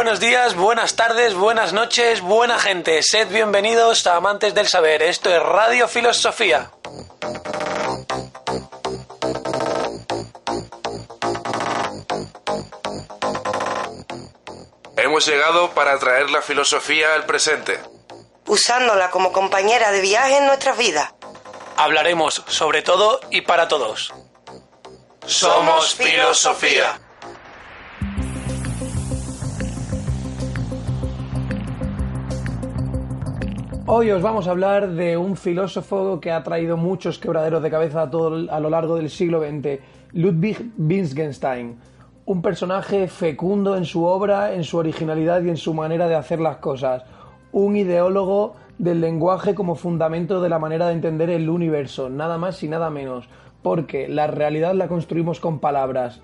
Buenos días, buenas tardes, buenas noches, buena gente. Sed bienvenidos a Amantes del Saber. Esto es Radio Filosofía. Hemos llegado para traer la filosofía al presente, usándola como compañera de viaje en nuestras vidas. Hablaremos sobre todo y para todos. Somos Filosofía. Hoy os vamos a hablar de un filósofo que ha traído muchos quebraderos de cabeza a lo largo del siglo XX, Ludwig Wittgenstein. Un personaje fecundo en su obra, en su originalidad y en su manera de hacer las cosas. Un ideólogo del lenguaje como fundamento de la manera de entender el universo, nada más y nada menos. Porque la realidad la construimos con palabras.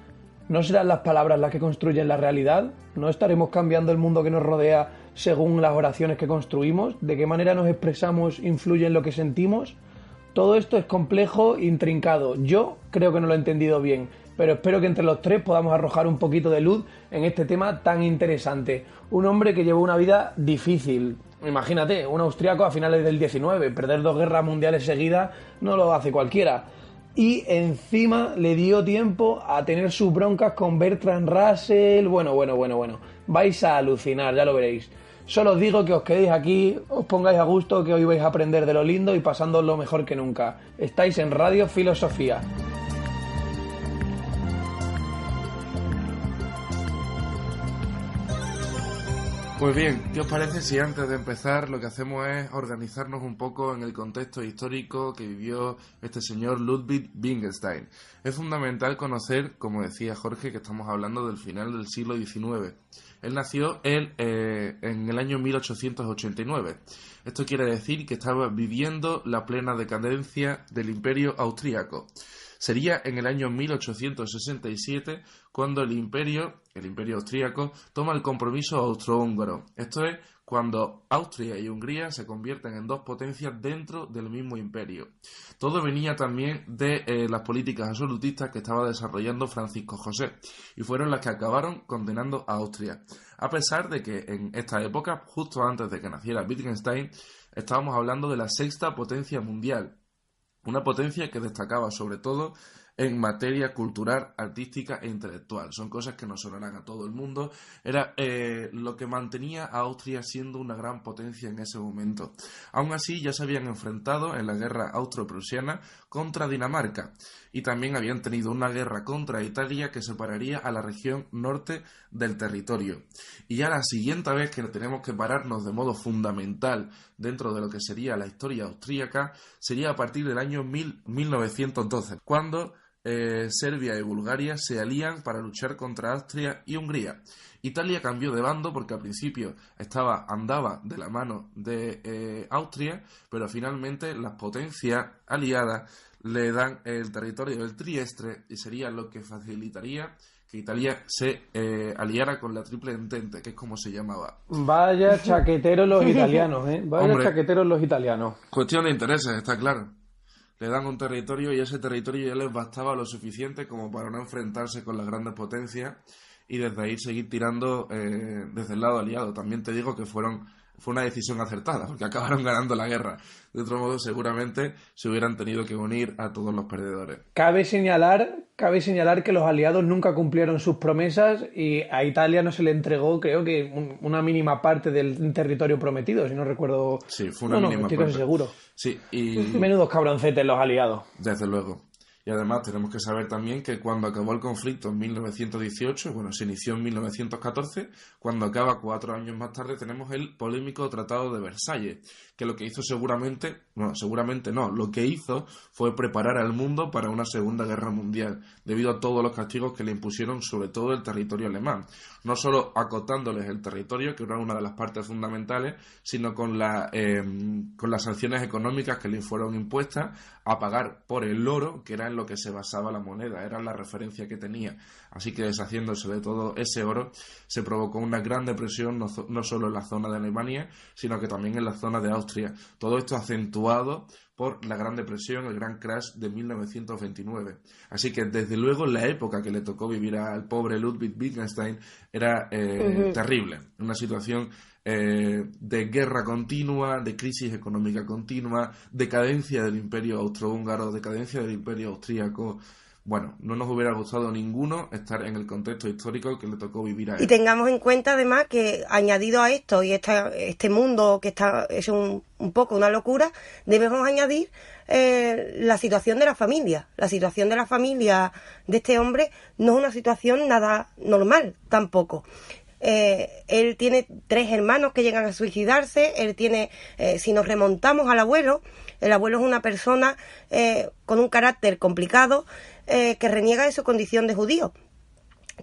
¿No serán las palabras las que construyen la realidad? ¿No estaremos cambiando el mundo que nos rodea según las oraciones que construimos? ¿De qué manera nos expresamos influye en lo que sentimos? Todo esto es complejo e intrincado. Yo creo que no lo he entendido bien, pero espero que entre los tres podamos arrojar un poquito de luz en este tema tan interesante. Un hombre que llevó una vida difícil. Imagínate, un austriaco a finales del 19, perder 2 guerras mundiales seguidas no lo hace cualquiera. Y encima le dio tiempo a tener sus broncas con Bertrand Russell. Bueno. Vais a alucinar, ya lo veréis. Solo os digo que os quedéis aquí, os pongáis a gusto, que hoy vais a aprender de lo lindo y pasándolo mejor que nunca. Estáis en Radio Filosofía. Pues bien, ¿qué os parece si antes de empezar lo que hacemos es organizarnos un poco en el contexto histórico que vivió este señor Ludwig Wittgenstein? Es fundamental conocer, como decía Jorge, que estamos hablando del final del siglo XIX. Él nació en el año 1889. Esto quiere decir que estaba viviendo la plena decadencia del Imperio Austríaco. Sería en el año 1867 cuando el imperio austríaco toma el compromiso austrohúngaro. Esto es cuando Austria y Hungría se convierten en 2 potencias dentro del mismo imperio. Todo venía también de las políticas absolutistas que estaba desarrollando Francisco José y fueron las que acabaron condenando a Austria. A pesar de que en esta época, justo antes de que naciera Wittgenstein, estábamos hablando de la 6ª potencia mundial. Una potencia que destacaba sobre todo en materia cultural, artística e intelectual. Son cosas que nos sonarán a todo el mundo. Era lo que mantenía a Austria siendo una gran potencia en ese momento. Aún así, ya se habían enfrentado en la guerra austro-prusiana contra Dinamarca y también habían tenido una guerra contra Italia que separaría a la región norte del territorio. Y ya la siguiente vez que tenemos que pararnos de modo fundamental dentro de lo que sería la historia austríaca sería a partir del año 1912, cuando Serbia y Bulgaria se alían para luchar contra Austria y Hungría. Italia cambió de bando porque al principio andaba de la mano de Austria, pero finalmente las potencias aliadas le dan el territorio del Trieste y sería lo que facilitaría que Italia se aliara con la Triple Entente, que es como se llamaba. Vaya chaqueteros los italianos, ¿eh? Chaqueteros los italianos. Cuestión de intereses, está claro. Le dan un territorio y ese territorio ya les bastaba lo suficiente como para no enfrentarse con las grandes potencias y desde ahí seguir tirando desde el lado aliado. También te digo que fue una decisión acertada, porque acabaron ganando la guerra. De otro modo, seguramente se hubieran tenido que unir a todos los perdedores. Cabe señalar que los aliados nunca cumplieron sus promesas y a Italia no se le entregó, creo que, una mínima parte del territorio prometido, si no recuerdo. Sí, fue una mínima parte. Estoy casi seguro. Sí, y menudos cabroncetes los aliados. Desde luego. Y además tenemos que saber también que cuando acabó el conflicto en 1918, se inició en 1914, cuando acaba 4 años más tarde tenemos el polémico Tratado de Versalles, que lo que hizo lo que hizo fue preparar al mundo para una Segunda Guerra Mundial, debido a todos los castigos que le impusieron sobre todo el territorio alemán. No solo acotándoles el territorio, que era una de las partes fundamentales, sino con las sanciones económicas que le fueron impuestas a pagar por el oro, que era en lo que se basaba la moneda, era la referencia que tenía. Así que deshaciéndose de todo ese oro, se provocó una gran depresión no solo en la zona de Alemania, sino que también en la zona de Austria. Todo esto acentuado por la Gran Depresión, el Gran Crash de 1929. Así que, desde luego, la época que le tocó vivir al pobre Ludwig Wittgenstein era terrible. Una situación de guerra continua, de crisis económica continua, decadencia del Imperio Austrohúngaro, decadencia del Imperio Austríaco. Bueno, no nos hubiera gustado a ninguno estar en el contexto histórico que le tocó vivir a él. Y tengamos en cuenta además que añadido a esto y este mundo que es un poco una locura, debemos añadir la situación de la familia. La situación de la familia de este hombre no es una situación nada normal tampoco. Él tiene 3 hermanos que llegan a suicidarse. Él tiene, si nos remontamos al abuelo, el abuelo es una persona con un carácter complicado, que reniega de su condición de judío.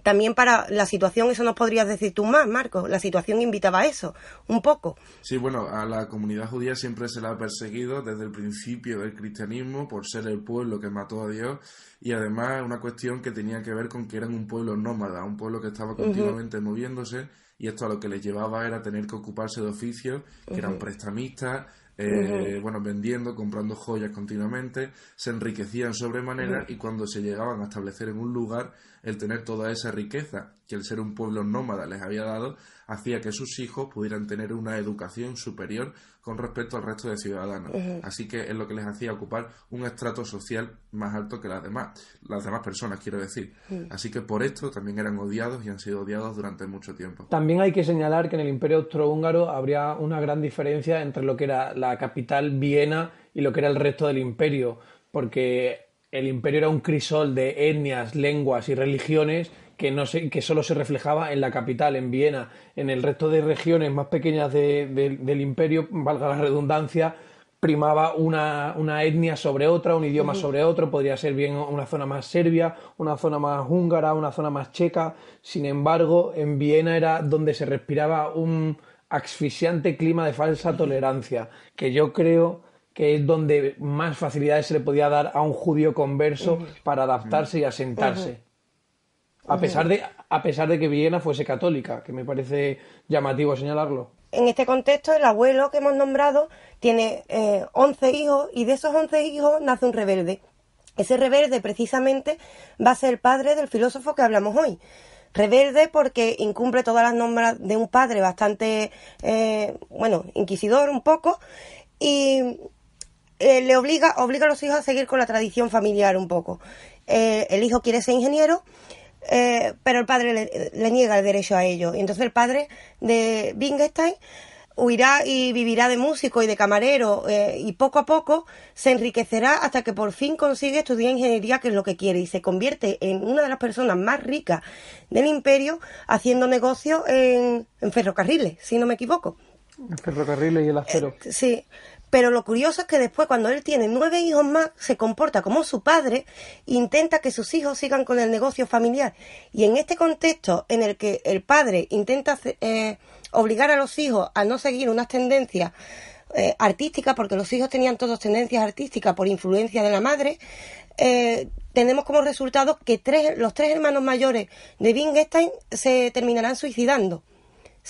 También para la situación, eso nos podrías decir tú más, Marcos, la situación invitaba a eso, un poco. Sí, bueno, a la comunidad judía siempre se la ha perseguido desde el principio del cristianismo por ser el pueblo que mató a Dios, y además una cuestión que tenía que ver con que eran un pueblo nómada, un pueblo que estaba continuamente moviéndose, y esto a lo que les llevaba era tener que ocuparse de oficios que eran prestamistas, vendiendo, comprando joyas continuamente, se enriquecían sobremanera, y cuando se llegaban a establecer en un lugar, el tener toda esa riqueza que el ser un pueblo nómada les había dado, hacía que sus hijos pudieran tener una educación superior con respecto al resto de ciudadanos. Así que es lo que les hacía ocupar un estrato social más alto que las demás personas, quiero decir. Así que por esto también eran odiados y han sido odiados durante mucho tiempo. También hay que señalar que en el Imperio Austrohúngaro habría una gran diferencia entre lo que era la capital, Viena, y lo que era el resto del imperio, porque el imperio era un crisol de etnias, lenguas y religiones que solo se reflejaba en la capital, en Viena. En el resto de regiones más pequeñas del imperio, valga la redundancia, primaba una etnia sobre otra, un idioma sobre otro. Podría ser bien una zona más serbia, una zona más húngara, una zona más checa. Sin embargo, en Viena era donde se respiraba un asfixiante clima de falsa tolerancia, que yo creo que es donde más facilidades se le podía dar a un judío converso para adaptarse y asentarse. A pesar de que Viena fuese católica, que me parece llamativo señalarlo. En este contexto, el abuelo que hemos nombrado tiene 11 hijos, y de esos 11 hijos nace un rebelde. Ese rebelde, precisamente, va a ser el padre del filósofo que hablamos hoy. Rebelde porque incumple todas las normas de un padre bastante, inquisidor un poco, y le obliga a los hijos a seguir con la tradición familiar un poco. El hijo quiere ser ingeniero, pero el padre le niega el derecho a ello. Y entonces el padre de Wittgenstein huirá y vivirá de músico y de camarero, y poco a poco se enriquecerá hasta que por fin consigue estudiar ingeniería, que es lo que quiere, y se convierte en una de las personas más ricas del imperio, haciendo negocios en ferrocarriles, si no me equivoco. El ferrocarril y el acero. Sí. Pero lo curioso es que después, cuando él tiene 9 hijos más, se comporta como su padre e intenta que sus hijos sigan con el negocio familiar. Y en este contexto en el que el padre intenta obligar a los hijos a no seguir unas tendencias artísticas, porque los hijos tenían todos tendencias artísticas por influencia de la madre, tenemos como resultado que los 3 hermanos mayores de Wittgenstein se terminarán suicidando.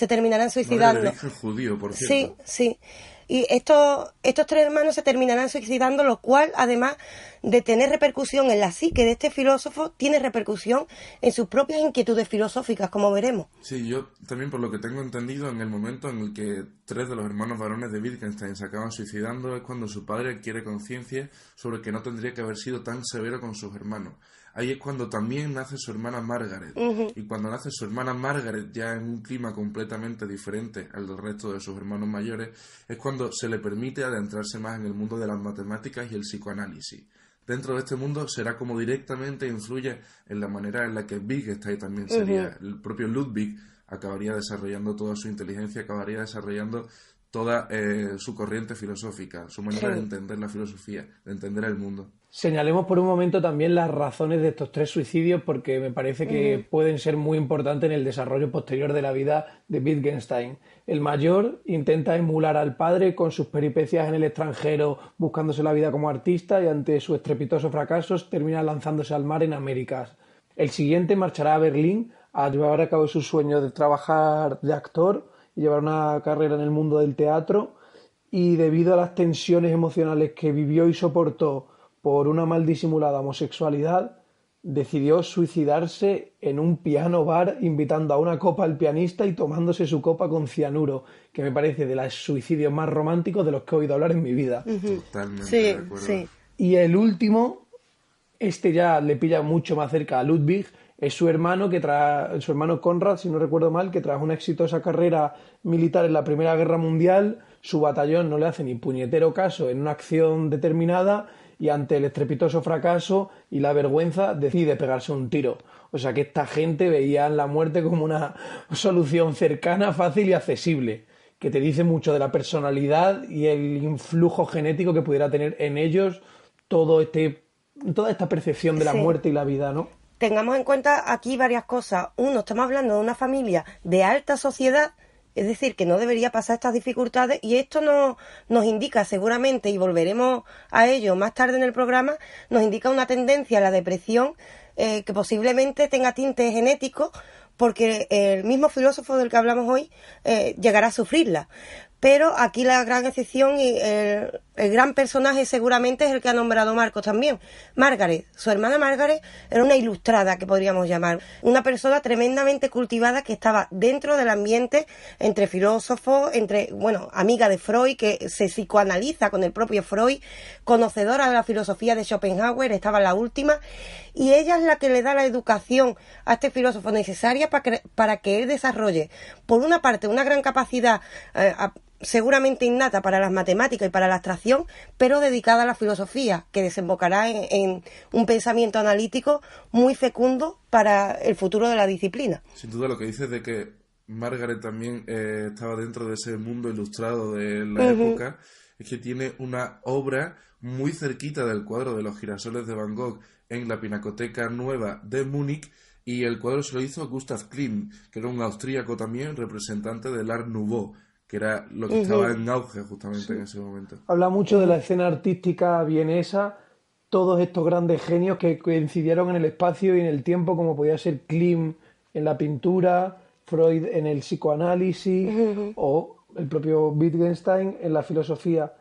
Madre de origen judío, por cierto. Sí. Y estos 3 hermanos se terminarán suicidando, lo cual, además de tener repercusión en la psique de este filósofo, tiene repercusión en sus propias inquietudes filosóficas, como veremos. Sí, yo también, por lo que tengo entendido, en el momento en el que 3 de los hermanos varones de Wittgenstein se acaban suicidando, es cuando su padre adquiere conciencia sobre que no tendría que haber sido tan severo con sus hermanos. Ahí es cuando también nace su hermana Margaret. Y cuando nace su hermana Margaret, ya en un clima completamente diferente al del resto de sus hermanos mayores, es cuando se le permite adentrarse más en el mundo de las matemáticas y el psicoanálisis. Dentro de este mundo será como directamente influye en la manera en la que Wittgenstein también sería. El propio Ludwig acabaría desarrollando toda su inteligencia, acabaría desarrollando toda su corriente filosófica, su manera de entender la filosofía, de entender el mundo. Señalemos por un momento también las razones de estos 3 suicidios, porque me parece que pueden ser muy importantes en el desarrollo posterior de la vida de Wittgenstein. El mayor intenta emular al padre con sus peripecias en el extranjero, buscándose la vida como artista, y ante sus estrepitosos fracasos termina lanzándose al mar en Américas. El siguiente marchará a Berlín a llevar a cabo su sueño de trabajar de actor y llevar una carrera en el mundo del teatro, y debido a las tensiones emocionales que vivió y soportó por una mal disimulada homosexualidad, decidió suicidarse en un piano bar invitando a una copa al pianista y tomándose su copa con cianuro, que me parece de los suicidios más románticos de los que he oído hablar en mi vida. Totalmente Sí, de acuerdo. sí. Y el último, este ya le pilla mucho más cerca a Ludwig, es su hermano, su hermano Konrad, si no recuerdo mal, que tras una exitosa carrera militar en la Primera Guerra Mundial, su batallón no le hace ni puñetero caso en una acción determinada y ante el estrepitoso fracaso y la vergüenza decide pegarse un tiro. O sea que esta gente veía la muerte como una solución cercana, fácil y accesible, que te dice mucho de la personalidad y el influjo genético que pudiera tener en ellos toda esta percepción de la Sí. muerte y la vida, ¿no? Tengamos en cuenta aquí varias cosas. Uno, estamos hablando de una familia de alta sociedad, es decir, que no debería pasar estas dificultades, y esto nos indica seguramente, y volveremos a ello más tarde en el programa, nos indica una tendencia a la depresión que posiblemente tenga tintes genéticos, porque el mismo filósofo del que hablamos hoy llegará a sufrirla. Pero aquí la gran excepción y el gran personaje seguramente es el que ha nombrado Marcos también. Margaret, su hermana Margaret, era una ilustrada, que podríamos llamar. Una persona tremendamente cultivada que estaba dentro del ambiente entre filósofos, amiga de Freud, que se psicoanaliza con el propio Freud, conocedora de la filosofía de Schopenhauer, estaba la última, y ella es la que le da la educación a este filósofo necesaria para que él desarrolle, por una parte, una gran capacidad seguramente innata para las matemáticas y para la abstracción, pero dedicada a la filosofía, que desembocará en un pensamiento analítico muy fecundo para el futuro de la disciplina. Sin duda lo que dices de que Margaret también estaba dentro de ese mundo ilustrado de la época, es que tiene una obra muy cerquita del cuadro de los girasoles de Van Gogh en la Pinacoteca Nueva de Múnich, y el cuadro se lo hizo Gustav Klimt, que era un austríaco también, representante del Art Nouveau, que era lo que estaba en auge justamente en ese momento. Habla mucho de la escena artística vienesa, todos estos grandes genios que coincidieron en el espacio y en el tiempo, como podía ser Klimt en la pintura, Freud en el psicoanálisis o el propio Wittgenstein en la filosofía.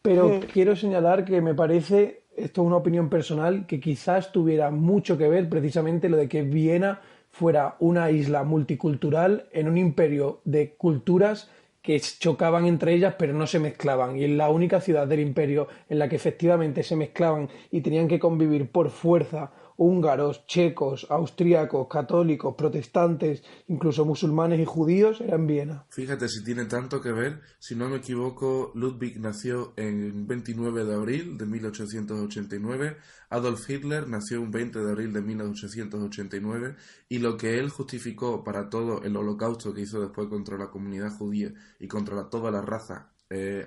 Pero quiero señalar que me parece, esto es una opinión personal, que quizás tuviera mucho que ver precisamente lo de que Viena fuera una isla multicultural en un imperio de culturas que chocaban entre ellas pero no se mezclaban, y en la única ciudad del imperio en la que efectivamente se mezclaban y tenían que convivir por fuerza húngaros, checos, austríacos, católicos, protestantes, incluso musulmanes y judíos, era en Viena. Fíjate si tiene tanto que ver, si no me equivoco, Ludwig nació en 29 de abril de 1889, Adolf Hitler nació un 20 de abril de 1889, y lo que él justificó para todo el holocausto que hizo después contra la comunidad judía y contra toda la raza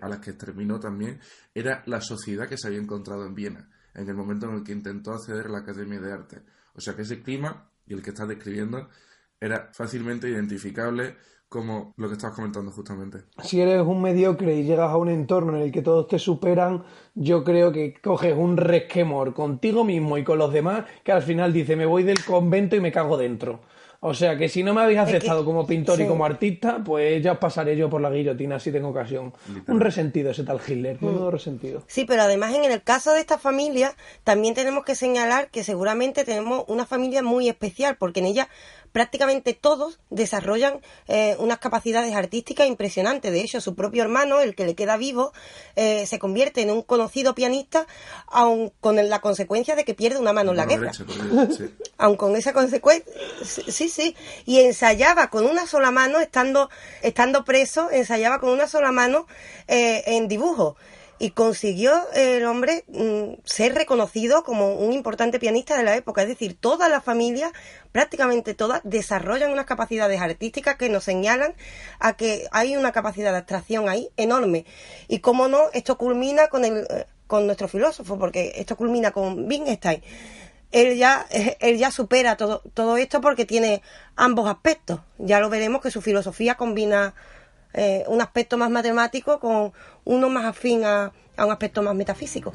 a las que exterminó también, era la sociedad que se había encontrado en Viena en el momento en el que intentó acceder a la Academia de Arte. O sea que ese clima, y el que estás describiendo, era fácilmente identificable como lo que estabas comentando justamente. Si eres un mediocre y llegas a un entorno en el que todos te superan, yo creo que coges un resquemor contigo mismo y con los demás, que al final dice, me voy del convento y me cago dentro. O sea que si no me habéis aceptado como pintor y como artista, pues ya os pasaré yo por la guillotina si tengo ocasión. Un resentido ese tal Hitler, menudo resentido. Sí, pero además en el caso de esta familia también tenemos que señalar que seguramente tenemos una familia muy especial, porque en ella prácticamente todos desarrollan unas capacidades artísticas impresionantes. De hecho, su propio hermano, el que le queda vivo, se convierte en un conocido pianista, aun con la consecuencia de que pierde una mano en la guerra. Aun con esa consecuencia, sí. Y ensayaba con una sola mano, estando preso, ensayaba con una sola mano en dibujo. Y consiguió el hombre ser reconocido como un importante pianista de la época. Es decir, toda la familia, prácticamente todas, desarrollan unas capacidades artísticas que nos señalan a que hay una capacidad de abstracción ahí enorme. Y cómo no, esto culmina con nuestro filósofo, porque esto culmina con Wittgenstein. Él ya supera todo esto porque tiene ambos aspectos. Ya lo veremos que su filosofía combina un aspecto más matemático con uno más afín a un aspecto más metafísico.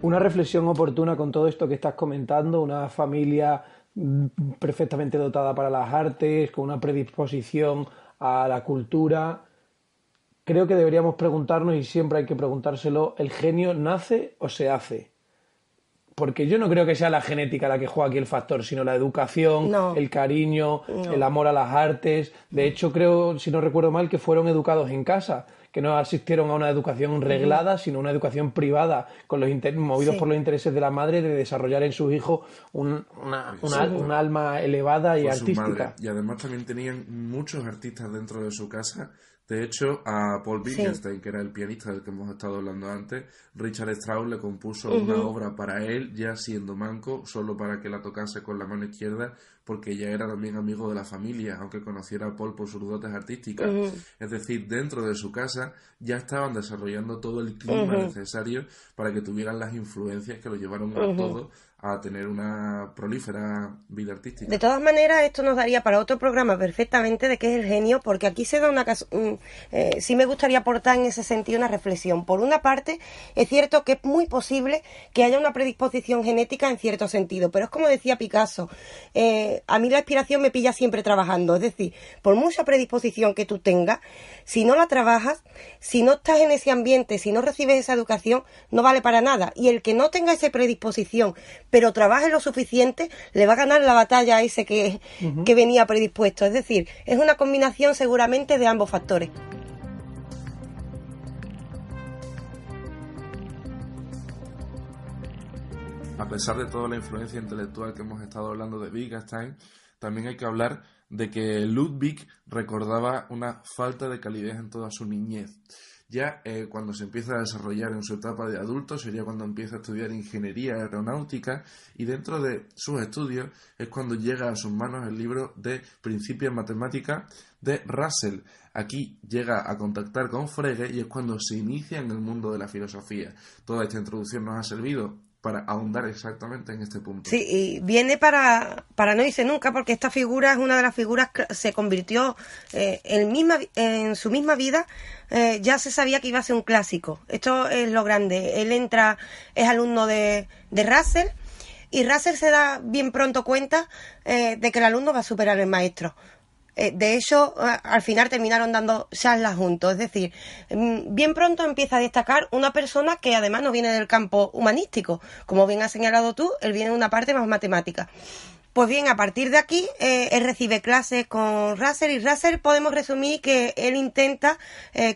Una reflexión oportuna con todo esto que estás comentando, una familia perfectamente dotada para las artes, con una predisposición a la cultura. Creo que deberíamos preguntarnos, y siempre hay que preguntárselo, ¿el genio nace o se hace? Porque yo no creo que sea la genética la que juega aquí el factor, sino la educación, No, el cariño, no. el amor a las artes. De hecho, creo, si no recuerdo mal, que fueron educados en casa, que no asistieron a una educación reglada, sino una educación privada, con movidos Sí. por los intereses de la madre, de desarrollar en sus hijos un alma elevada y Por su madre. artística. Y además también tenían muchos artistas dentro de su casa. De hecho, a Paul Wittgenstein, que era el pianista del que hemos estado hablando antes, Richard Strauss le compuso una obra para él, ya siendo manco, solo para que la tocase con la mano izquierda, porque ya era también amigo de la familia, aunque conociera a Paul por sus dotes artísticas. Es decir, dentro de su casa ya estaban desarrollando todo el clima necesario para que tuvieran las influencias que lo llevaron a todos a tener una prolífera vida artística. De todas maneras, esto nos daría para otro programa perfectamente de qué es el genio, porque aquí se da sí me gustaría aportar en ese sentido una reflexión. Por una parte, es cierto que es muy posible que haya una predisposición genética en cierto sentido, pero es como decía Picasso, a mí la inspiración me pilla siempre trabajando, es decir, por mucha predisposición que tú tengas, si no la trabajas, si no estás en ese ambiente, si no recibes esa educación, no vale para nada. Y el que no tenga esa predisposición, pero trabaje lo suficiente, le va a ganar la batalla a ese que venía predispuesto. Es decir, es una combinación seguramente de ambos factores. A pesar de toda la influencia intelectual que hemos estado hablando de Wittgenstein, también hay que hablar de que Ludwig recordaba una falta de calidez en toda su niñez. Ya cuando se empieza a desarrollar en su etapa de adulto sería cuando empieza a estudiar ingeniería aeronáutica, y dentro de sus estudios es cuando llega a sus manos el libro de Principios Matemáticas de Russell. Aquí llega a contactar con Frege y es cuando se inicia en el mundo de la filosofía. Toda esta introducción nos ha servido para ahondar exactamente en este punto. Sí, y viene para no irse nunca, porque esta figura es una de las figuras que se convirtió en su misma vida, ya se sabía que iba a ser un clásico. Esto es lo grande. Él es alumno de Russell, y Russell se da bien pronto cuenta de que el alumno va a superar al maestro. De hecho, al final terminaron dando charlas juntos. Es decir, bien pronto empieza a destacar una persona que además no viene del campo humanístico. Como bien has señalado tú, él viene de una parte más matemática. Pues bien, a partir de aquí, él recibe clases con Russell, y Russell podemos resumir que él intenta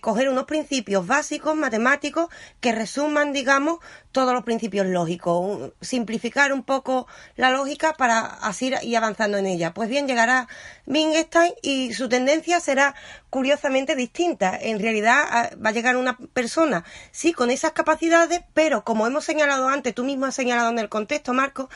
coger unos principios básicos matemáticos que resuman, digamos, todos los principios lógicos, simplificar un poco la lógica para así ir avanzando en ella. Pues bien, llegará Wittgenstein y su tendencia será curiosamente distinta. En realidad va a llegar una persona, sí, con esas capacidades, pero como hemos señalado antes, tú mismo has señalado en el contexto, Marco,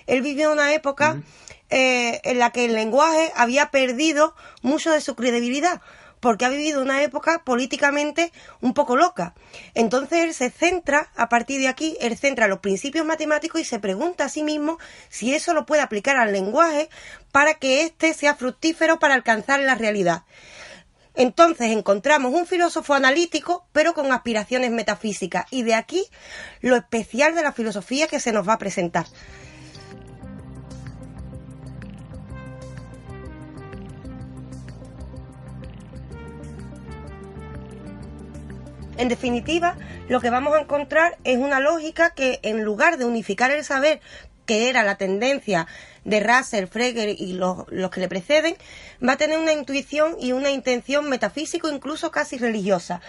él vivió una época en la que el lenguaje había perdido mucho de su credibilidad, porque ha vivido una época políticamente un poco loca. Entonces él se centra, a partir de aquí, él centra los principios matemáticos y se pregunta a sí mismo si eso lo puede aplicar al lenguaje para que éste sea fructífero para alcanzar la realidad. Entonces encontramos un filósofo analítico, pero con aspiraciones metafísicas, y de aquí lo especial de la filosofía que se nos va a presentar. En definitiva, lo que vamos a encontrar es una lógica que, en lugar de unificar el saber, que era la tendencia de Russell, Frege y los que le preceden, va a tener una intuición y una intención metafísico, incluso casi religiosa,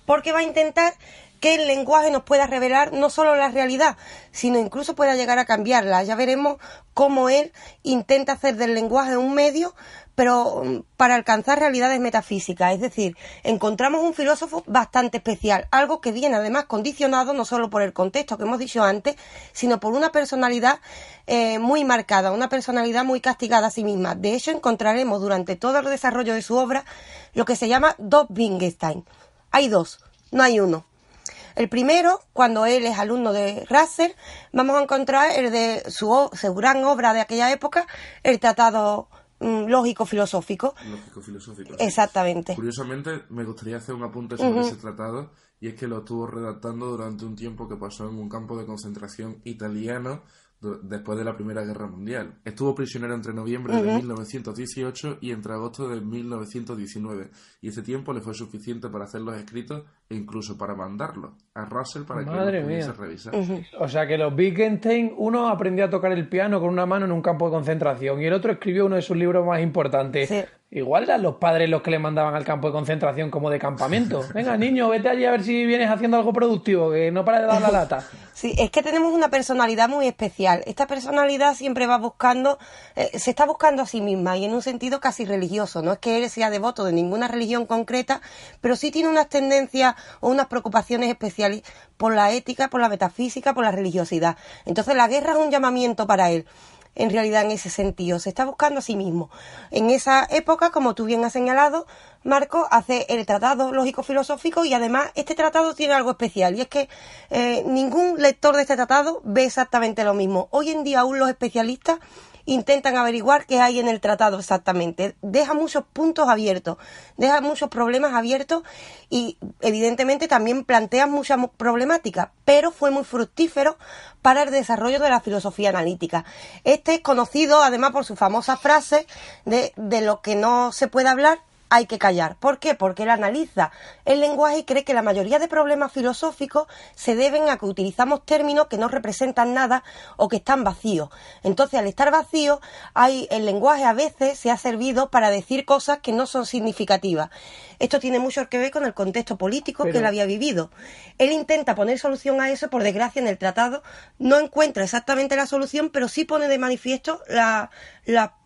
porque va a intentar que el lenguaje nos pueda revelar no solo la realidad, sino incluso pueda llegar a cambiarla. Ya veremos cómo él intenta hacer del lenguaje un medio, pero para alcanzar realidades metafísicas. Es decir, encontramos un filósofo bastante especial, algo que viene además condicionado no solo por el contexto que hemos dicho antes, sino por una personalidad muy marcada, una personalidad muy castigada a sí misma. De hecho, encontraremos durante todo el desarrollo de su obra lo que se llama dos Wittgenstein. Hay dos, no hay uno. El primero, cuando él es alumno de Russell, vamos a encontrar el de su gran obra de aquella época, el Tratado Lógico-Filosófico. Lógico-filosófico. Exactamente. Curiosamente, me gustaría hacer un apunte sobre ese tratado, y es que lo estuvo redactando durante un tiempo que pasó en un campo de concentración italiano después de la Primera Guerra Mundial. Estuvo prisionero entre noviembre de 1918 y entre agosto de 1919, y ese tiempo le fue suficiente para hacer los escritos e incluso para mandarlos a Russell para que los pudiese revisar. O sea que los Wittgenstein, uno aprendió a tocar el piano con una mano en un campo de concentración y el otro escribió uno de sus libros más importantes. Sí. Igual eran los padres los que le mandaban al campo de concentración como de campamento. Venga, niño, vete allí a ver si vienes haciendo algo productivo, que no para de dar la lata. Sí, es que tenemos una personalidad muy especial. Esta personalidad siempre va buscando, se está buscando a sí misma y en un sentido casi religioso. No es que él sea devoto de ninguna religión concreta, pero sí tiene unas tendencias o unas preocupaciones especiales por la ética, por la metafísica, por la religiosidad. Entonces la guerra es un llamamiento para él. En realidad, en ese sentido, se está buscando a sí mismo. En esa época, como tú bien has señalado, Marco hace el tratado lógico-filosófico y además este tratado tiene algo especial y es que ningún lector de este tratado ve exactamente lo mismo. Hoy en día aún los especialistas intentan averiguar qué hay en el tratado exactamente. Deja muchos puntos abiertos, deja muchos problemas abiertos y evidentemente también plantea muchas problemáticas, pero fue muy fructífero para el desarrollo de la filosofía analítica. Este es conocido además por su famosa frase de lo que no se puede hablar hay que callar. ¿Por qué? Porque él analiza el lenguaje y cree que la mayoría de problemas filosóficos se deben a que utilizamos términos que no representan nada o que están vacíos. Entonces, al estar vacío, el lenguaje a veces se ha servido para decir cosas que no son significativas. Esto tiene mucho que ver con el contexto político que él había vivido. Él intenta poner solución a eso, por desgracia en el tratado no encuentra exactamente la solución, pero sí pone de manifiesto la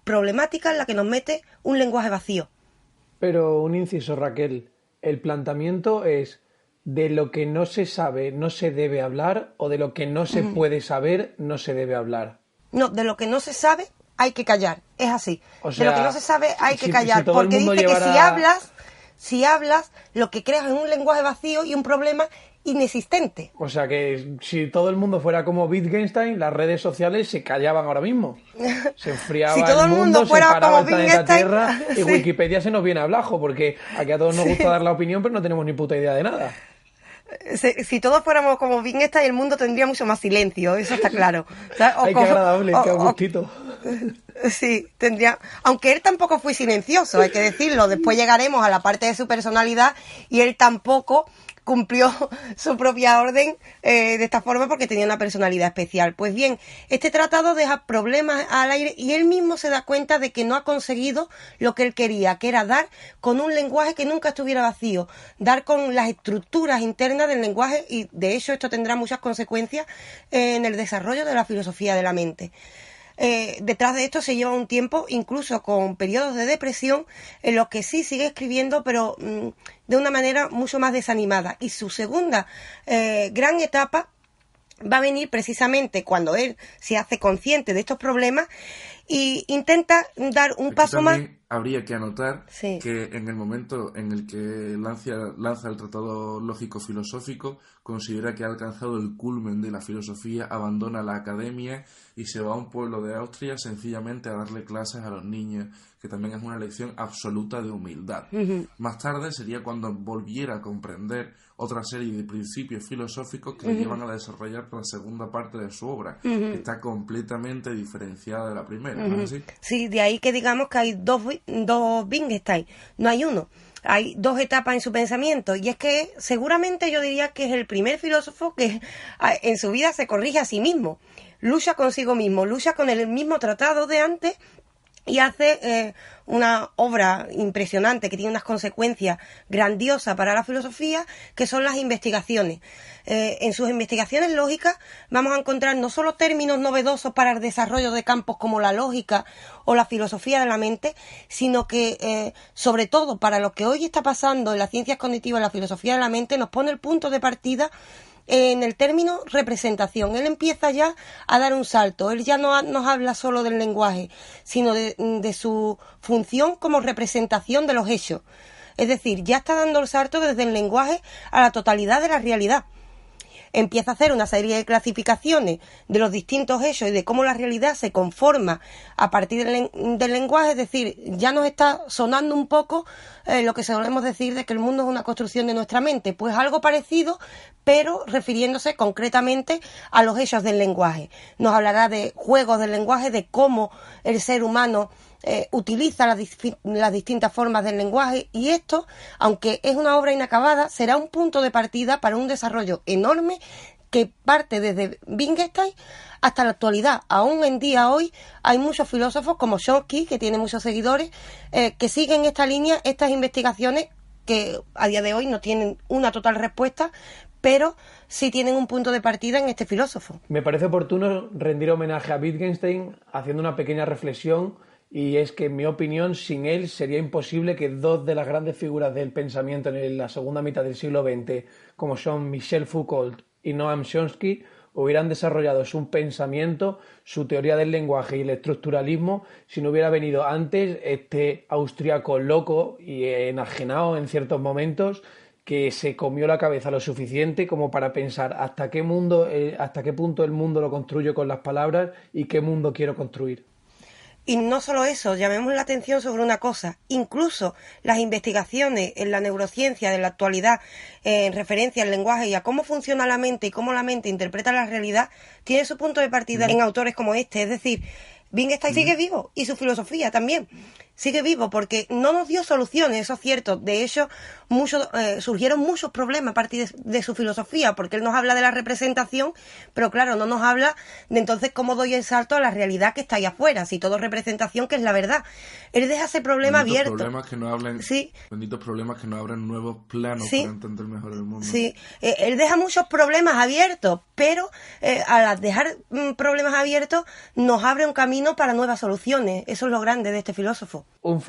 problemática en la que nos mete un lenguaje vacío. Pero un inciso, Raquel, el planteamiento es de lo que no se sabe no se debe hablar o de lo que no se puede saber no se debe hablar. No, de lo que no se sabe hay que callar, es así. O sea, de lo que no se sabe hay que callar, si todo porque el mundo dice llevara... que si hablas, lo que creas es un lenguaje vacío y un problema inexistente. O sea que si todo el mundo fuera como Wittgenstein, las redes sociales se callaban ahora mismo. Se enfriaba Si todo el mundo, se fuera paraba el como planeta Tierra y sí. Wikipedia se nos viene a blajo, porque aquí a todos nos gusta dar la opinión, pero no tenemos ni puta idea de nada. Si todos fuéramos como Wittgenstein, el mundo tendría mucho más silencio, eso está claro. O sea, Ay, qué agradable, qué gustito. Sí, tendría. Aunque él tampoco fue silencioso, hay que decirlo. Después llegaremos a la parte de su personalidad y él tampoco cumplió su propia orden de esta forma porque tenía una personalidad especial. Pues bien, este tratado deja problemas al aire y él mismo se da cuenta de que no ha conseguido lo que él quería, que era dar con un lenguaje que nunca estuviera vacío, dar con las estructuras internas del lenguaje y de hecho esto tendrá muchas consecuencias en el desarrollo de la filosofía de la mente. Detrás de esto se lleva un tiempo, incluso con periodos de depresión, en los que sí sigue escribiendo, pero de una manera mucho más desanimada. Y su segunda gran etapa va a venir precisamente cuando él se hace consciente de estos problemas y intenta dar un paso más. Habría que anotar Sí. que en el momento en el que lanza el Tratado Lógico-Filosófico, considera que ha alcanzado el culmen de la filosofía, abandona la academia y se va a un pueblo de Austria sencillamente a darle clases a los niños, que también es una lección absoluta de humildad. Más tarde sería cuando volviera a comprender otra serie de principios filosóficos que le llevan a desarrollar la segunda parte de su obra, que está completamente diferenciada de la primera, ¿no es así? Sí, de ahí que digamos que hay dos Wittgenstein, no hay uno. Hay dos etapas en su pensamiento y es que seguramente yo diría que es el primer filósofo que en su vida se corrige a sí mismo, lucha consigo mismo, lucha con el mismo tratado de antes y hace una obra impresionante que tiene unas consecuencias grandiosas para la filosofía, que son las investigaciones. En sus investigaciones lógicas vamos a encontrar no solo términos novedosos para el desarrollo de campos como la lógica o la filosofía de la mente, sino que, sobre todo para lo que hoy está pasando en las ciencias cognitivas y la filosofía de la mente, nos pone el punto de partida en el término representación. Él empieza ya a dar un salto. Él ya no nos habla solo del lenguaje, sino de su función como representación de los hechos. Es decir, ya está dando el salto desde el lenguaje a la totalidad de la realidad. empieza a hacer una serie de clasificaciones de los distintos hechos y de cómo la realidad se conforma a partir del lenguaje. Es decir, ya nos está sonando un poco lo que solemos decir de que el mundo es una construcción de nuestra mente. Pues algo parecido, pero refiriéndose concretamente a los hechos del lenguaje. Nos hablará de juegos del lenguaje, de cómo el ser humano utiliza las distintas formas del lenguaje, y esto, aunque es una obra inacabada, será un punto de partida para un desarrollo enorme que parte desde Wittgenstein hasta la actualidad. Aún en día hoy hay muchos filósofos como Chomsky, que tiene muchos seguidores, que siguen esta línea, estas investigaciones que a día de hoy no tienen una total respuesta, pero sí tienen un punto de partida en este filósofo. Me parece oportuno rendir homenaje a Wittgenstein haciendo una pequeña reflexión, y es que, en mi opinión, sin él sería imposible que dos de las grandes figuras del pensamiento en la segunda mitad del siglo XX, como son Michel Foucault y Noam Chomsky, hubieran desarrollado su pensamiento, su teoría del lenguaje y el estructuralismo, si no hubiera venido antes este austríaco loco y enajenado en ciertos momentos, que se comió la cabeza lo suficiente como para pensar hasta qué punto el mundo lo construyo con las palabras y qué mundo quiero construir. Y no solo eso, llamemos la atención sobre una cosa: incluso las investigaciones en la neurociencia de la actualidad en referencia al lenguaje y a cómo funciona la mente y cómo la mente interpreta la realidad, tiene su punto de partida en autores como este. Es decir, Wittgenstein sigue vivo, y su filosofía también sigue vivo, porque no nos dio soluciones, eso es cierto. De hecho, surgieron muchos problemas a partir de su filosofía, porque él nos habla de la representación, pero claro, no nos habla de entonces cómo doy el salto a la realidad que está ahí afuera, si todo es representación, que es la verdad. Él deja ese problema abierto. Benditos problemas que no abren nuevos planos para entender mejor el mundo. Sí, él deja muchos problemas abiertos, pero al dejar problemas abiertos nos abre un camino para nuevas soluciones. Eso es lo grande de este filósofo. Un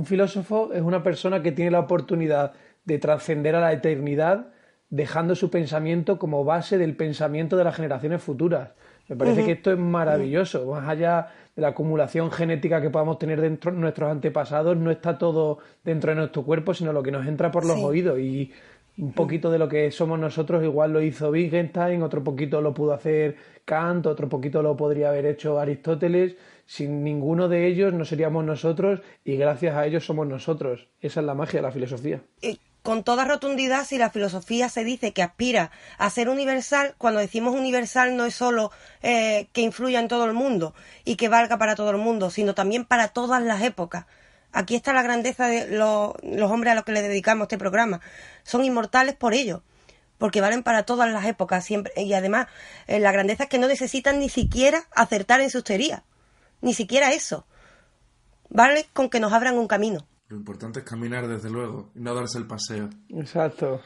filósofo es una persona que tiene la oportunidad de trascender a la eternidad, dejando su pensamiento como base del pensamiento de las generaciones futuras. Me parece que esto es maravilloso. Más allá de la acumulación genética que podamos tener dentro de nuestros antepasados, no está todo dentro de nuestro cuerpo, sino lo que nos entra por los oídos. Y un poquito de lo que somos nosotros igual lo hizo Wittgenstein, otro poquito lo pudo hacer Kant, otro poquito lo podría haber hecho Aristóteles. Sin ninguno de ellos no seríamos nosotros, y gracias a ellos somos nosotros. Esa es la magia de la filosofía. Con toda rotundidad, si la filosofía se dice que aspira a ser universal, cuando decimos universal no es solo que influya en todo el mundo y que valga para todo el mundo, sino también para todas las épocas. Aquí está la grandeza de los hombres a los que le dedicamos este programa. Son inmortales por ello, porque valen para todas las épocas siempre. Y además, la grandeza es que no necesitan ni siquiera acertar en sus teorías. Ni siquiera eso. Vale con que nos abran un camino. Lo importante es caminar, desde luego, y no darse el paseo. Exacto.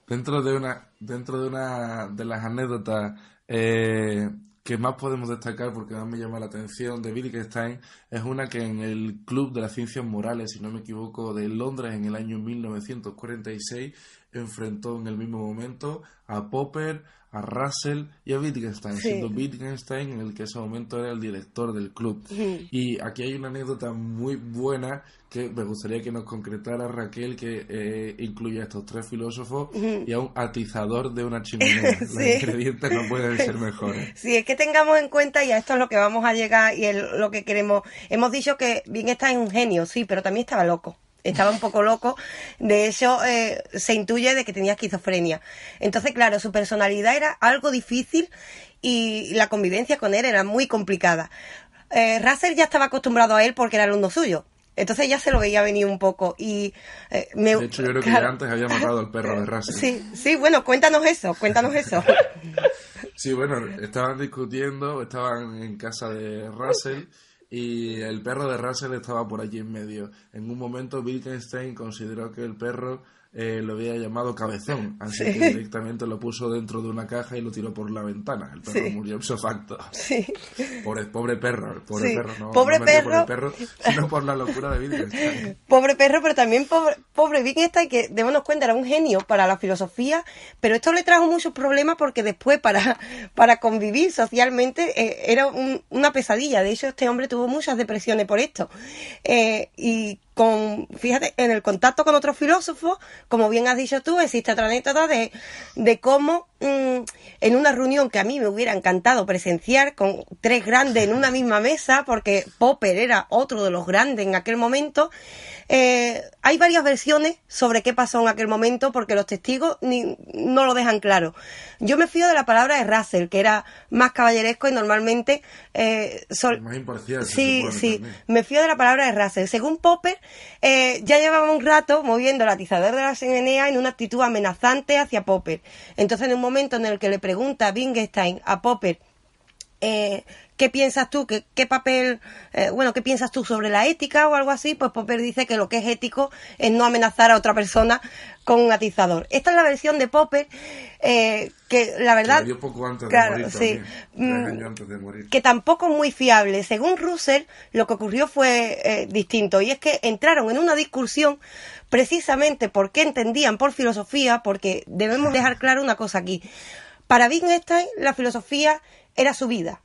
Dentro de una de las anécdotas que más podemos destacar, porque más me llama la atención, de Wittgenstein, es una que en el Club de las Ciencias Morales, si no me equivoco, de Londres, en el año 1946, enfrentó en el mismo momento a Popper, a Russell y a Wittgenstein, siendo Wittgenstein en el que en ese momento era el director del club. Y aquí hay una anécdota muy buena que me gustaría que nos concretara Raquel, que incluye a estos tres filósofos y a un atizador de una chimenea. Los ingredientes no pueden ser mejores. Sí, es que tengamos en cuenta, y a esto es lo que vamos a llegar y lo que queremos. Hemos dicho que Wittgenstein es un genio, sí, pero también estaba loco. Estaba un poco loco. De hecho, se intuye de que tenía esquizofrenia. Entonces, claro, su personalidad era algo difícil y la convivencia con él era muy complicada. Russell ya estaba acostumbrado a él porque era alumno suyo. Entonces ya se lo veía venir un poco. Y de hecho, yo creo que ya antes había matado al perro de Russell. Sí, bueno, cuéntanos eso. Sí, bueno, estaban discutiendo, estaban en casa de Russell, y el perro de Russell estaba por allí en medio. En un momento Wittgenstein consideró que el perro lo había llamado cabezón, así que directamente lo puso dentro de una caja y lo tiró por la ventana. El perro murió ipso facto. Pobre perro, sino por la locura de Wittgenstein. Pobre perro, pero también pobre Wittgenstein, que démonos cuenta, era un genio para la filosofía, pero esto le trajo muchos problemas porque después para convivir socialmente era una pesadilla. De hecho, este hombre tuvo muchas depresiones por esto. Y fíjate, en el contacto con otros filósofos, como bien has dicho tú, existe otra anécdota de cómo en una reunión que a mí me hubiera encantado presenciar con tres grandes en una misma mesa, porque Popper era otro de los grandes en aquel momento, hay varias versiones sobre qué pasó en aquel momento, porque los testigos no lo dejan claro. Yo me fío de la palabra de Russell, que era más caballeresco y normalmente... más imparcial. Sí, me fío de la palabra de Russell. Según Popper, ya llevaba un rato moviendo el atizador de la chimenea en una actitud amenazante hacia Popper. Entonces, en un momento en el que le pregunta Wittgenstein a Popper, ¿qué piensas tú? ¿Qué papel, qué piensas tú sobre la ética o algo así? Pues Popper dice que lo que es ético es no amenazar a otra persona con un atizador. Esta es la versión de Popper, que la verdad... Que dio poco antes de morir sí, también, 3 años antes de morir. Que tampoco es muy fiable. Según Russell, lo que ocurrió fue distinto, y es que entraron en una discusión precisamente porque entendían por filosofía, porque debemos dejar claro una cosa aquí. Para Wittgenstein, la filosofía era su vida.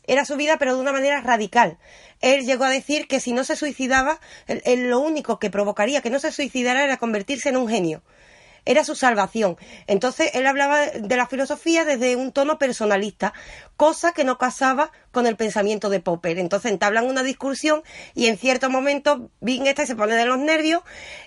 Era su vida, pero de una manera radical. Él llegó a decir que si no se suicidaba, lo único que provocaría que no se suicidara era convertirse en un genio. Era su salvación. Entonces, él hablaba de la filosofía desde un tono personalista, cosa que no casaba con el pensamiento de Popper. Entonces, entablan una discusión y en cierto momento Wittgenstein se pone de los nervios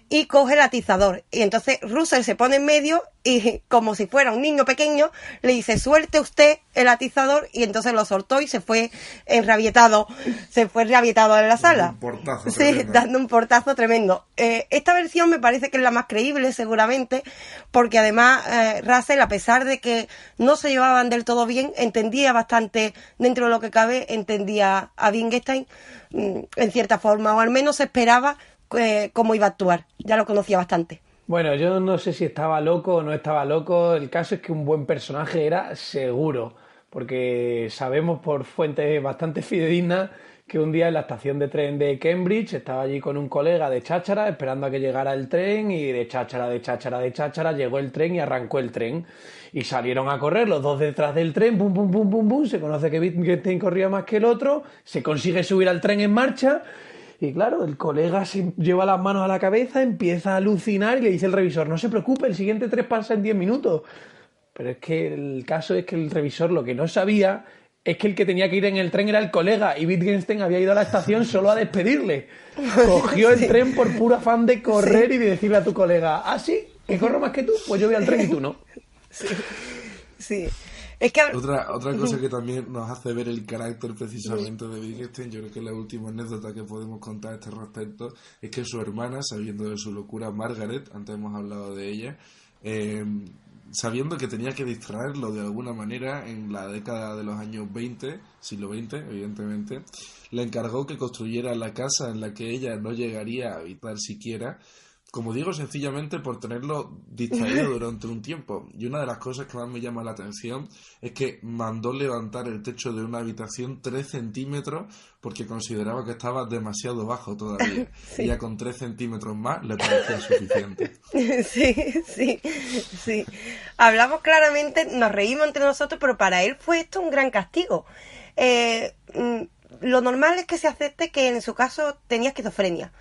y coge el atizador. Y entonces Russell se pone en medio y, como si fuera un niño pequeño, le dice: suelte usted el atizador, y entonces lo soltó y se fue rabietado en la sala. Un portazo sí, tremendo. Dando un portazo tremendo. Esta versión me parece que es la más creíble, seguramente, porque además Russell, a pesar de que no se llevaban del todo bien, entendía bastante, dentro de lo que cabe, entendía a Wittgenstein en cierta forma, o al menos esperaba cómo iba a actuar. Ya lo conocía bastante. Bueno, yo no sé si estaba loco o no estaba loco. El caso es que un buen personaje era seguro, porque sabemos por fuentes bastante fidedignas que un día en la estación de tren de Cambridge estaba allí con un colega de cháchara esperando a que llegara el tren, y de cháchara llegó el tren y arrancó el tren. Y salieron a correr los dos detrás del tren, pum, pum, pum, pum, pum. Se conoce que Wittgenstein corría más que el otro, se consigue subir al tren en marcha. Y claro, el colega se lleva las manos a la cabeza, empieza a alucinar y le dice el revisor: no se preocupe, el siguiente tren pasa en 10 minutos. Pero es que el caso es que el revisor lo que no sabía es que el que tenía que ir en el tren era el colega, y Wittgenstein había ido a la estación solo a despedirle. Cogió el tren por puro afán de correr y de decirle a tu colega: ¿ah, sí? ¿Que corro más que tú? Pues yo voy al tren y tú no. Sí. Es que... Otra cosa que también nos hace ver el carácter precisamente de Wittgenstein, yo creo que la última anécdota que podemos contar a este respecto es que su hermana, sabiendo de su locura, Margaret, antes hemos hablado de ella, sabiendo que tenía que distraerlo de alguna manera en la década de los años 20, siglo XX, evidentemente, le encargó que construyera la casa en la que ella no llegaría a habitar siquiera, como digo, sencillamente por tenerlo distraído durante un tiempo. Y una de las cosas que más me llama la atención es que mandó levantar el techo de una habitación 3 centímetros porque consideraba que estaba demasiado bajo todavía. Sí. Y ya con 3 centímetros más le parecía suficiente. Sí. Hablamos claramente, nos reímos entre nosotros, pero para él fue esto un gran castigo. Lo normal es que se acepte que en su caso tenía esquizofrenia.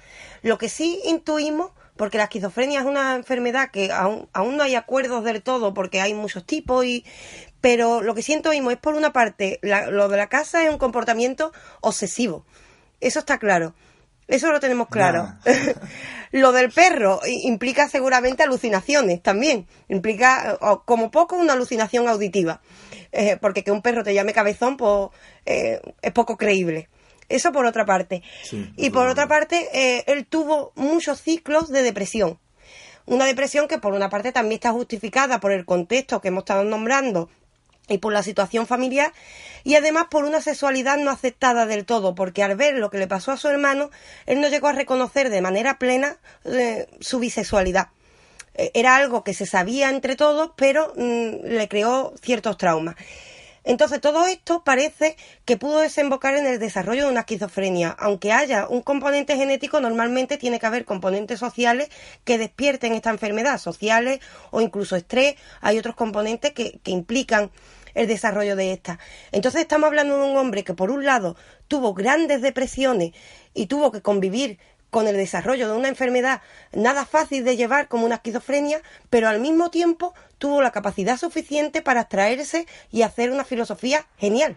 Lo que sí intuimos, porque la esquizofrenia es una enfermedad que aún no hay acuerdos del todo, porque hay muchos tipos, pero lo que sí intuimos es, por una parte, lo de la casa es un comportamiento obsesivo. Eso está claro. Eso lo tenemos claro. Lo del perro implica seguramente alucinaciones también. Implica, como poco, una alucinación auditiva. Porque que un perro te llame cabezón, pues es poco creíble. Eso por otra parte. Sí, y por otra parte, él tuvo muchos ciclos de depresión. Una depresión que por una parte también está justificada por el contexto que hemos estado nombrando y por la situación familiar, y además por una sexualidad no aceptada del todo, porque al ver lo que le pasó a su hermano, él no llegó a reconocer de manera plena su bisexualidad. Era algo que se sabía entre todos, pero le creó ciertos traumas. Entonces, todo esto parece que pudo desembocar en el desarrollo de una esquizofrenia. Aunque haya un componente genético, normalmente tiene que haber componentes sociales que despierten esta enfermedad, sociales o incluso estrés. Hay otros componentes que implican el desarrollo de esta. Entonces, estamos hablando de un hombre que, por un lado, tuvo grandes depresiones y tuvo que convivir con el desarrollo de una enfermedad nada fácil de llevar como una esquizofrenia, pero al mismo tiempo tuvo la capacidad suficiente para abstraerse y hacer una filosofía genial.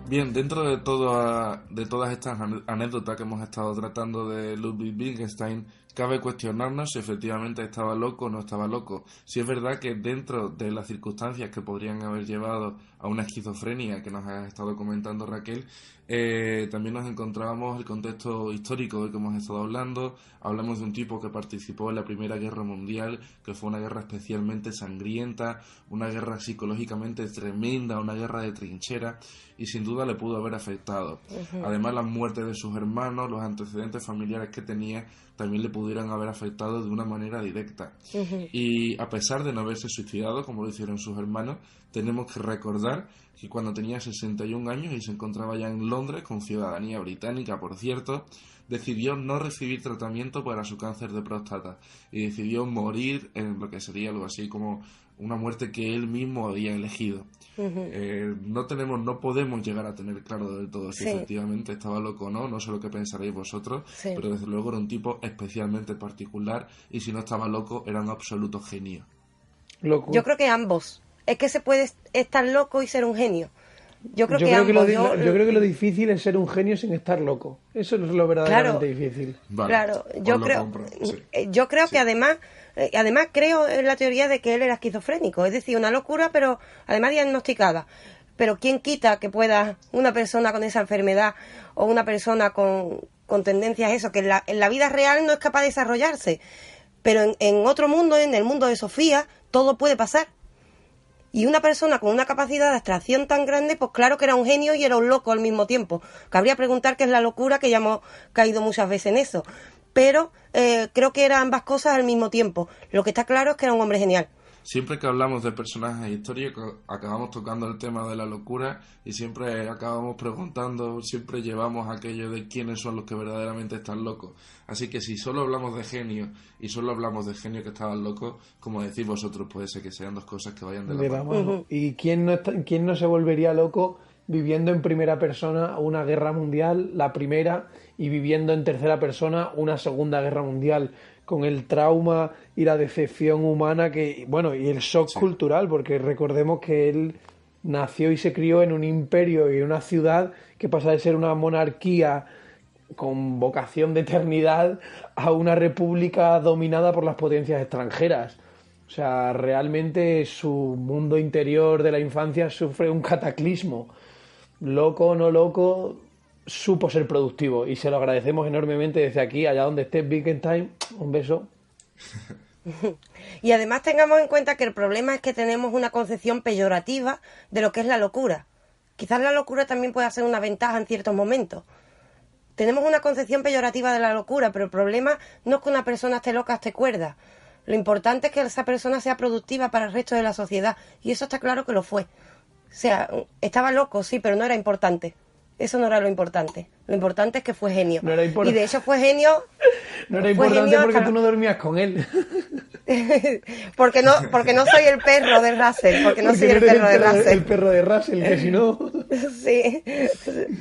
Bien, dentro de todas estas anécdotas que hemos estado tratando de Ludwig Wittgenstein, cabe cuestionarnos si efectivamente estaba loco o no estaba loco. Si es verdad que dentro de las circunstancias que podrían haber llevado a una esquizofrenia que nos ha estado comentando Raquel, también nos encontrábamos el contexto histórico del que hemos estado hablando. Hablamos de un tipo que participó en la Primera Guerra Mundial, que fue una guerra especialmente sangrienta, una guerra psicológicamente tremenda, una guerra de trinchera, y sin duda le pudo haber afectado. Además, las muertes de sus hermanos, los antecedentes familiares que tenía, también le pudieran haber afectado de una manera directa. Y a pesar de no haberse suicidado, como lo hicieron sus hermanos, tenemos que recordar que cuando tenía 61 años y se encontraba ya en Londres, con ciudadanía británica, por cierto, decidió no recibir tratamiento para su cáncer de próstata y decidió morir en lo que sería algo así como una muerte que él mismo había elegido. No podemos llegar a tener claro del todo si efectivamente estaba loco o no, no sé lo que pensaréis vosotros, pero desde luego era un tipo especialmente particular, y si no estaba loco era un absoluto genio. Loco. Yo creo que ambos. Es que se puede estar loco y ser un genio. Yo creo que lo difícil es ser un genio sin estar loco. Eso es lo verdaderamente difícil. Vale, claro, yo creo que además creo en la teoría de que él era esquizofrénico, es decir, una locura, pero además diagnosticada. Pero ¿quién quita que pueda una persona con esa enfermedad o una persona con tendencias a eso, que en la vida real no es capaz de desarrollarse? Pero en otro mundo, en el mundo de Sofía, todo puede pasar. Y una persona con una capacidad de abstracción tan grande, pues claro que era un genio y era un loco al mismo tiempo. Cabría preguntar qué es la locura, que ya hemos caído muchas veces en eso. Pero creo que eran ambas cosas al mismo tiempo. Lo que está claro es que era un hombre genial. Siempre que hablamos de personajes históricos acabamos tocando el tema de la locura y siempre acabamos preguntando, siempre llevamos aquello de quiénes son los que verdaderamente están locos. Así que si solo hablamos de genios y solo hablamos de genios que estaban locos, como decís vosotros, puede ser que sean dos cosas que vayan de la mano. ¿Y quién no se volvería loco viviendo en primera persona una guerra mundial, la primera, y viviendo en tercera persona una segunda guerra mundial, con el trauma y la decepción humana y el shock cultural, porque recordemos que él nació y se crió en un imperio y en una ciudad que pasa de ser una monarquía con vocación de eternidad a una república dominada por las potencias extranjeras. O sea, realmente su mundo interior de la infancia sufre un cataclismo. Loco o no loco, supo ser productivo y se lo agradecemos enormemente desde aquí, allá donde esté Wittgenstein. Un beso. Y además tengamos en cuenta que el problema es que tenemos una concepción peyorativa de lo que es la locura. Quizás la locura también pueda ser una ventaja en ciertos momentos. Tenemos una concepción peyorativa de la locura, pero el problema no es que una persona esté loca, esté cuerda. Lo importante es que esa persona sea productiva para el resto de la sociedad, y eso está claro que lo fue. O sea, estaba loco, sí, pero no era importante. Eso no era lo importante. Lo importante es que fue genio. No era y de hecho fue genio. No era importante porque tú no dormías con él. porque no soy el perro de Russell. Porque no soy el perro de Russell. El perro de Russell, que si no...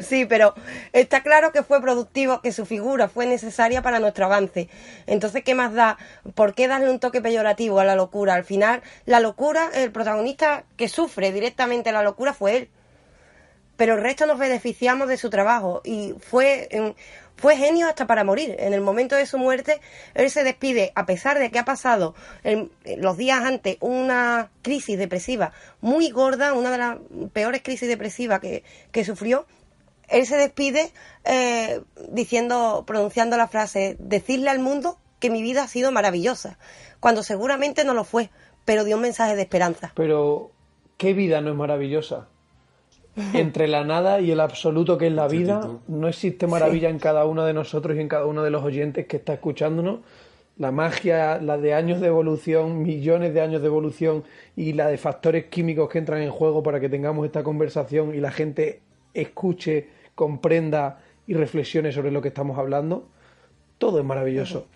Sí, pero está claro que fue productivo, que su figura fue necesaria para nuestro avance. Entonces, ¿qué más da? ¿Por qué darle un toque peyorativo a la locura? Al final, la locura, el protagonista que sufre directamente la locura fue él. Pero el resto nos beneficiamos de su trabajo y fue genio hasta para morir. En el momento de su muerte, él se despide, a pesar de que ha pasado los días antes una crisis depresiva muy gorda, una de las peores crisis depresivas que sufrió. Él se despide pronunciando la frase: decirle al mundo que mi vida ha sido maravillosa, cuando seguramente no lo fue, pero dio un mensaje de esperanza. Pero, ¿qué vida no es maravillosa? Entre la nada y el absoluto que es la vida, no existe maravilla en cada uno de nosotros y en cada uno de los oyentes que está escuchándonos. La magia, la de años de evolución, millones de años de evolución, y la de factores químicos que entran en juego para que tengamos esta conversación y la gente escuche, comprenda y reflexione sobre lo que estamos hablando, todo es maravilloso.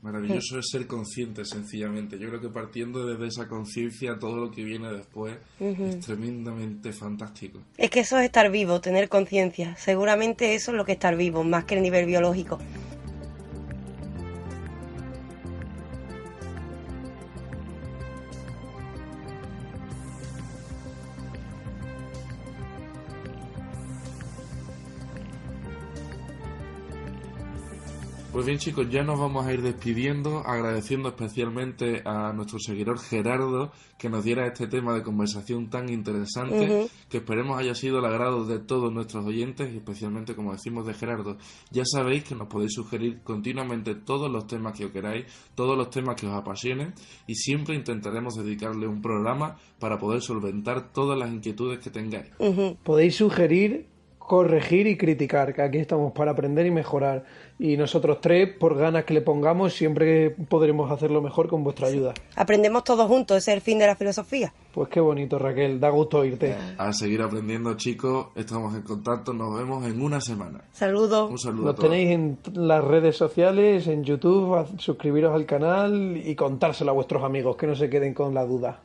Maravilloso es ser consciente, sencillamente. Yo creo que partiendo desde esa conciencia, todo lo que viene después es tremendamente fantástico. Es que eso es estar vivo, tener conciencia. Seguramente eso es lo que es estar vivo, más que el nivel biológico. Pues bien, chicos, ya nos vamos a ir despidiendo, agradeciendo especialmente a nuestro seguidor Gerardo que nos diera este tema de conversación tan interesante, que esperemos haya sido el agrado de todos nuestros oyentes y especialmente, como decimos, de Gerardo. Ya sabéis que nos podéis sugerir continuamente todos los temas que os queráis, todos los temas que os apasionen, y siempre intentaremos dedicarle un programa para poder solventar todas las inquietudes que tengáis. Podéis sugerir, corregir y criticar, que aquí estamos para aprender y mejorar. Y nosotros tres, por ganas que le pongamos, siempre podremos hacerlo mejor con vuestra ayuda. Aprendemos todos juntos, ese es el fin de la filosofía. Pues qué bonito, Raquel, da gusto oírte. A seguir aprendiendo, chicos, estamos en contacto, nos vemos en una semana. Saludos. Un saludo a Nos todos. tenéis en las redes sociales, en YouTube, suscribiros al canal y contárselo a vuestros amigos, que no se queden con la duda.